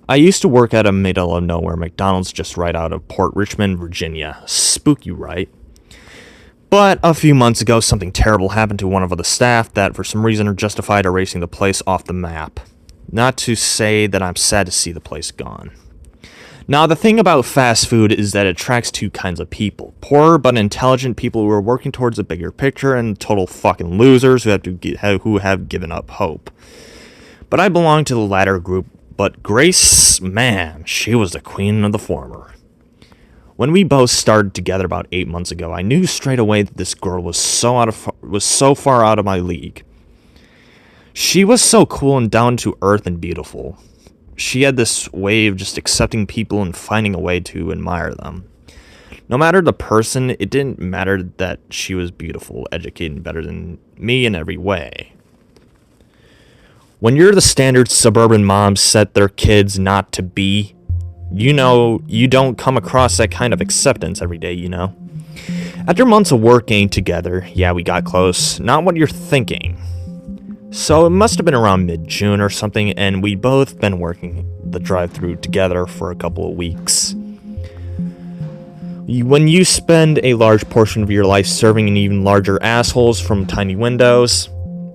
I used to work at a middle of nowhere McDonald's just right out of Port Richmond, Virginia. Spooky, right? But a few months ago, something terrible happened to one of the staff that for some reason justified erasing the place off the map. Not to say that I'm sad to see the place gone. Now, the thing about fast food is that it attracts two kinds of people. Poor but intelligent people who are working towards a bigger picture, and total fucking losers who have given up hope. But I belong to the latter group, but Grace, man, she was the queen of the former. When we both started together about 8 months ago, I knew straight away that this girl was so far out of my league. She was so cool and down to earth and beautiful. She had this way of just accepting people and finding a way to admire them. No matter the person, it didn't matter that she was beautiful, educated, and better than me in every way. When you're the standard suburban moms set their kids not to be, you don't come across that kind of acceptance every day, After months of working together, yeah, we got close. Not what you're thinking. So it must have been around mid-June or something, and we'd both been working the drive-thru together for a couple of weeks. When you spend a large portion of your life serving an even larger assholes from tiny windows,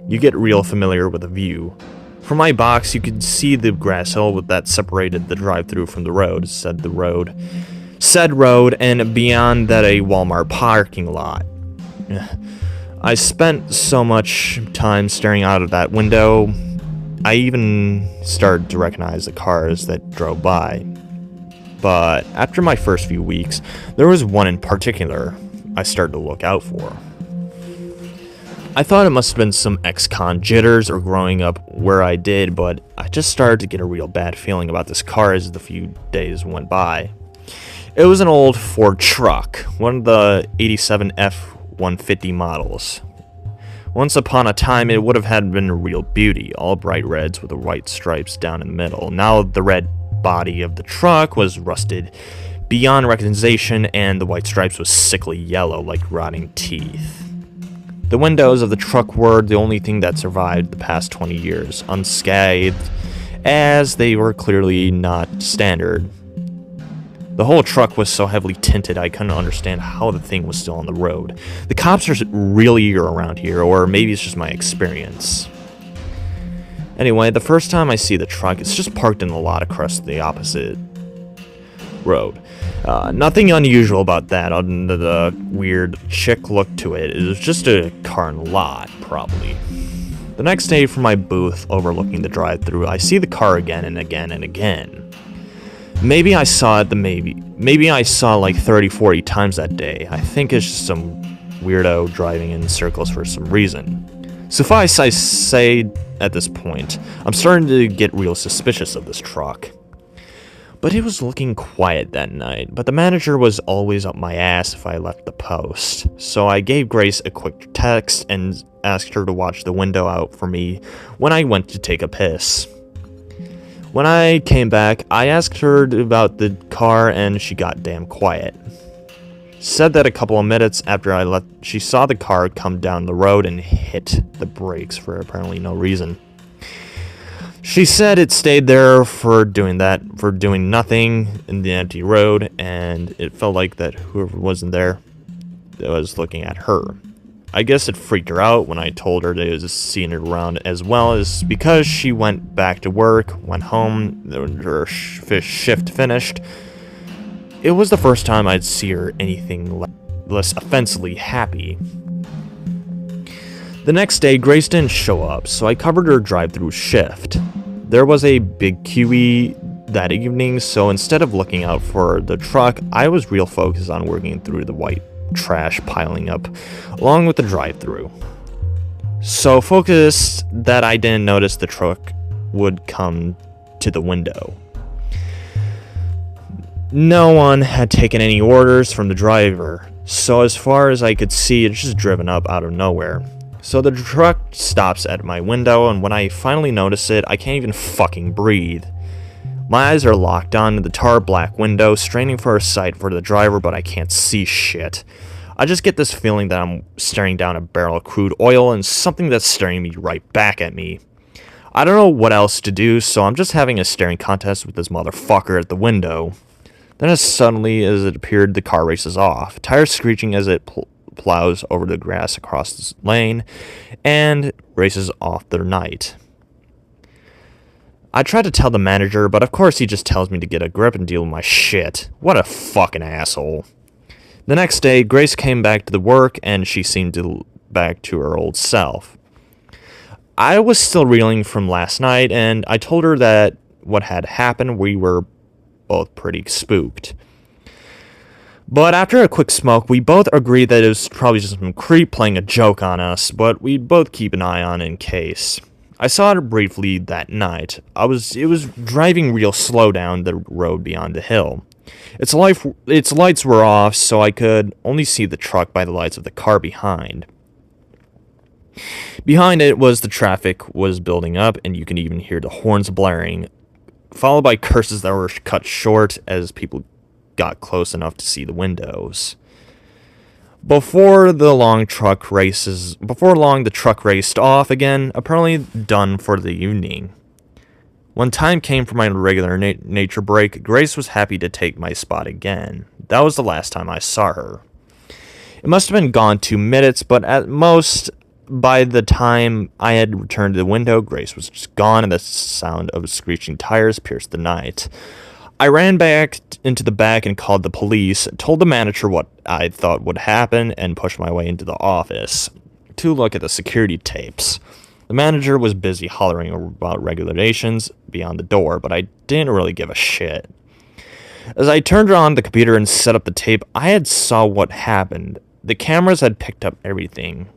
you get real familiar with the view. From my box, you could see the grass hill that separated the drive-thru from the road, said road, and beyond that a Walmart parking lot. I spent so much time staring out of that window, I even started to recognize the cars that drove by. But after my first few weeks, there was one in particular I started to look out for. I thought it must have been some ex-con jitters or growing up where I did, but I just started to get a real bad feeling about this car as the few days went by. It was an old Ford truck, one of the 87 F-150 models. Once upon a time, it would have been a real beauty, all bright reds with the white stripes down in the middle. Now the red body of the truck was rusted beyond recognition, and the white stripes was sickly yellow like rotting teeth. The windows of the truck were the only thing that survived the past 20 years, unscathed, as they were clearly not standard. The whole truck was so heavily tinted I couldn't understand how the thing was still on the road. The cops are really around here, or maybe it's just my experience. Anyway, the first time I see the truck, it's just parked in the lot across the opposite road. Nothing unusual about that other than the weird chick look to it. It was just a car in the lot, probably. The next day from my booth overlooking the drive-thru, I see the car again and again and again. Maybe I saw it maybe I saw like 30-40 times that day. I think it's just some weirdo driving in circles for some reason. Suffice I say at this point, I'm starting to get real suspicious of this truck. But it was looking quiet that night, but the manager was always up my ass if I left the post. So I gave Grace a quick text and asked her to watch the window out for me when I went to take a piss. When I came back, I asked her about the car and she got damn quiet. Said that a couple of minutes after I left, she saw the car come down the road and hit the brakes for apparently no reason. She said it stayed there for doing nothing in the empty road, and it felt like that whoever wasn't there was looking at her. I guess it freaked her out when I told her that it was seeing it around, as well as because she went back to work, went home, her shift finished. It was the first time I'd see her anything less offensively happy. The next day, Grace didn't show up, so I covered her drive-thru shift. There was a big QE that evening, so instead of looking out for the truck, I was real focused on working through the white trash piling up along with the drive-thru. So focused that I didn't notice the truck would come to the window. No one had taken any orders from the driver, so as far as I could see, it's just driven up out of nowhere. So the truck stops at my window, and when I finally notice it, I can't even fucking breathe. My eyes are locked onto the tar black window, straining for a sight for the driver, but I can't see shit. I just get this feeling that I'm staring down a barrel of crude oil and something that's staring me right back at me. I don't know what else to do, so I'm just having a staring contest with this motherfucker at the window. Then as suddenly as it appeared, the car races off, tires screeching as it plows over the grass across the lane, and races off the night. I tried to tell the manager, but of course he just tells me to get a grip and deal with my shit. What a fucking asshole. The next day, Grace came back to the work, and she seemed back to her old self. I was still reeling from last night, and I told her that what had happened, we were both pretty spooked. But after a quick smoke, we both agreed that it was probably just some creep playing a joke on us, but we'd both keep an eye on it in case. I saw her briefly that night. It was driving real slow down the road beyond the hill. Its lights were off, so I could only see the truck by the lights of the car behind. Behind it was the traffic was building up, and you can even hear the horns blaring, followed by curses that were cut short as people got close enough to see the windows. Before long, the truck raced off again, apparently done for the evening. When time came for my regular nature break, Grace was happy to take my spot again. That was the last time I saw her. It must have been gone 2 minutes, but at most, by the time I had returned to the window, Grace was just gone, and the sound of screeching tires pierced the night. I ran back into the back and called the police, told the manager what I thought would happen, and pushed my way into the office to look at the security tapes. The manager was busy hollering about regulations beyond the door, but I didn't really give a shit. As I turned on the computer and set up the tape, I had saw what happened. The cameras had picked up everything.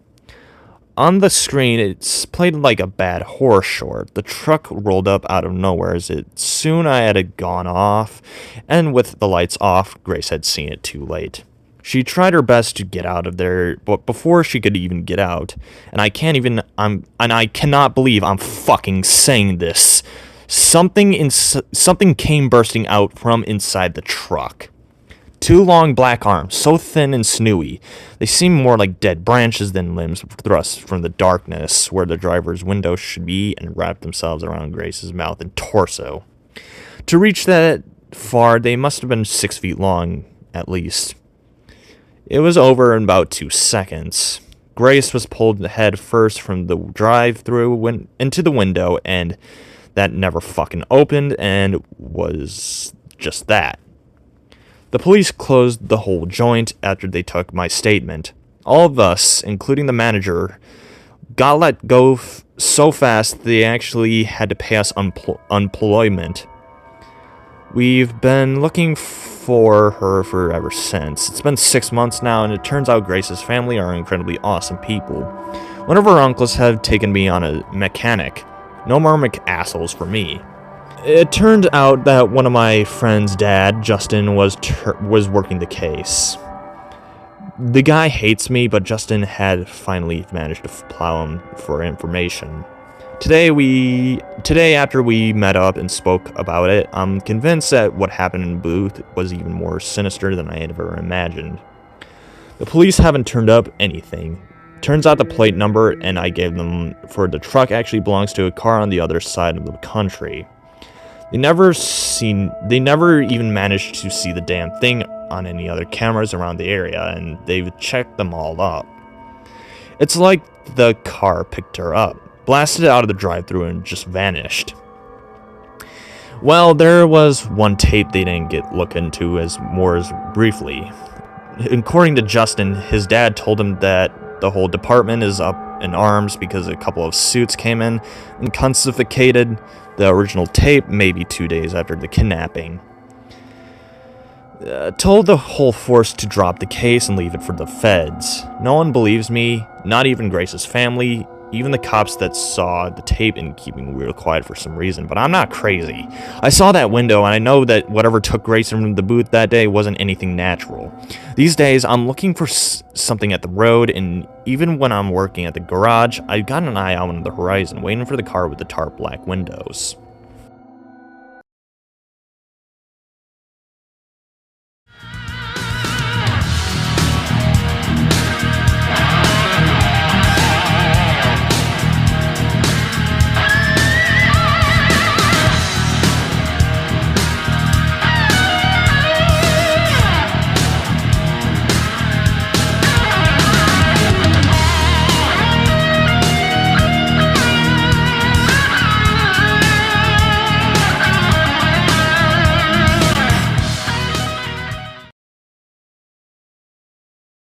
On the screen, it's played like a bad horror short. The truck rolled up out of nowhere as soon I had gone off, and with the lights off, Grace had seen it too late. She tried her best to get out of there, but before she could even get out, and I cannot believe I'm fucking saying this, something came bursting out from inside the truck. 2 long black arms, so thin and sinewy, they seemed more like dead branches than limbs thrust from the darkness where the driver's window should be and wrapped themselves around Grace's mouth and torso. To reach that far, they must have been 6 feet long, at least. It was over in about 2 seconds. Grace was pulled head first from the drive-thru into the window, and that never fucking opened, and was just that. The police closed the whole joint after they took my statement. All of us, including the manager, got let go so fast they actually had to pay us unemployment. We've been looking for her for ever since. It's been 6 months now, and it turns out Grace's family are incredibly awesome people. One of her uncles had taken me on a mechanic. No more McAssholes for me. It turned out that one of my friend's dad, Justin, was working the case. The guy hates me, but Justin had finally managed to plow him for information. Today, after we met up and spoke about it, I'm convinced that what happened in the booth was even more sinister than I had ever imagined. The police haven't turned up anything. Turns out the plate number and I gave them for the truck actually belongs to a car on the other side of the country. They never even managed to see the damn thing on any other cameras around the area, and they've checked them all up. It's like the car picked her up, blasted out of the drive-thru, and just vanished. Well, there was one tape they didn't look into as briefly. According to Justin, his dad told him that the whole department is up in arms because a couple of suits came in and confiscated the original tape maybe 2 days after the kidnapping. Told the whole force to drop the case and leave it for the feds. No one believes me, not even Grace's family, even the cops that saw the tape and keeping real quiet for some reason, but I'm not crazy. I saw that window and I know that whatever took Grace from the booth that day wasn't anything natural. These days, I'm looking for something at the road, and even when I'm working at the garage, I've got an eye out on the horizon, waiting for the car with the tarp black windows.